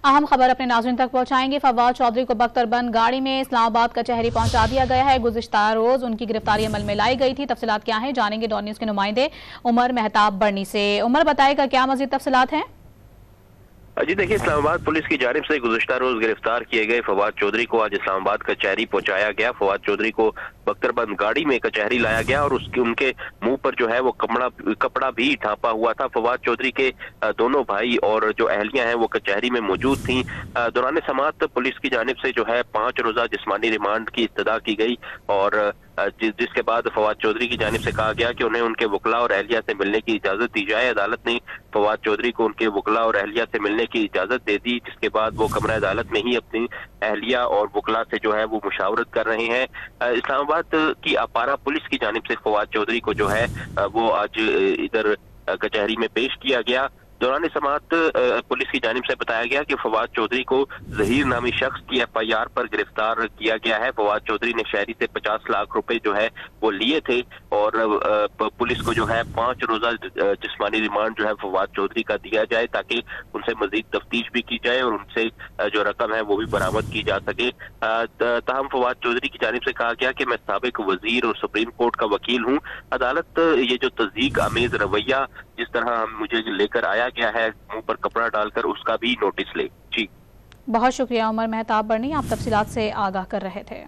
अहम खबर अपने नाज़रीन तक पहुंचाएंगे। फवाद चौधरी को बख्तरबंद गाड़ी में इस्लामाबाद कचहरी पहुंचा दिया गया है। गुज़िश्ता रोज उनकी गिरफ्तारी अमल में लाई गई थी। तफसीलात क्या हैं जानेंगे डॉन न्यूज़ के नुमाइंदे उमर मेहताब बरनी से। उमर, बताएगा क्या मज़ीद तफसीलात हैं? जी देखिए, इस्लामाबाद पुलिस की जानिब से गुज़िश्ता रोज गिरफ्तार किए गए फवाद चौधरी को आज इस्लामाबाद कचहरी पहुंचाया गया। फवाद चौधरी को बख्तरबंद गाड़ी में कचहरी लाया गया और उनके मुंह पर जो है वो कपड़ा भी ढांपा हुआ था। फवाद चौधरी के दोनों भाई और जो अहलियां हैं वो कचहरी में मौजूद थीं। दौरान समाअत पुलिस की जानिब से जो है 5 रोज़ा जिस्मानी रिमांड की इस्तदा की गई और जिसके बाद फवाद चौधरी की जानिब से कहा गया कि उन्हें उनके वकला और अहलिया से मिलने की इजाजत दी जाए। अदालत ने फवाद चौधरी को उनके वकला और अहलिया से मिलने की इजाजत दे दी, जिसके बाद वो कमरा अदालत में ही अपनी अहलिया और वकला से जो है वो मुशावरत कर रहे हैं। इस्लामाबाद की अपारा पुलिस की जानिब से फवाद चौधरी को जो है वो आज इधर कचहरी में पेश किया गया। दौरान समाअत पुलिस की जानिब से बताया गया कि फवाद चौधरी को जहीर नामी शख्स की FIR पर गिरफ्तार किया गया है। फवाद चौधरी ने शहरी से 50 लाख रुपए जो है वो लिए थे और पुलिस को जो है 5 रोज़ा जिस्मानी रिमांड जो है फवाद चौधरी का दिया जाए ताकि उनसे मजीद तफ्तीश भी की जाए और उनसे जो रकम है वो भी बरामद की जा सके। ताहम फवाद चौधरी की जानिब से कहा गया कि मैं साबिक वजीर और सुप्रीम कोर्ट का वकील हूँ। अदालत ये जो तज़दीक आमेज रवैया जिस तरह मुझे लेकर आया गया है मुंह पर कपड़ा डालकर, उसका भी नोटिस ले। जी बहुत शुक्रिया उमर मेहताब बरनी, आप तफसीलात से आगाह कर रहे थे।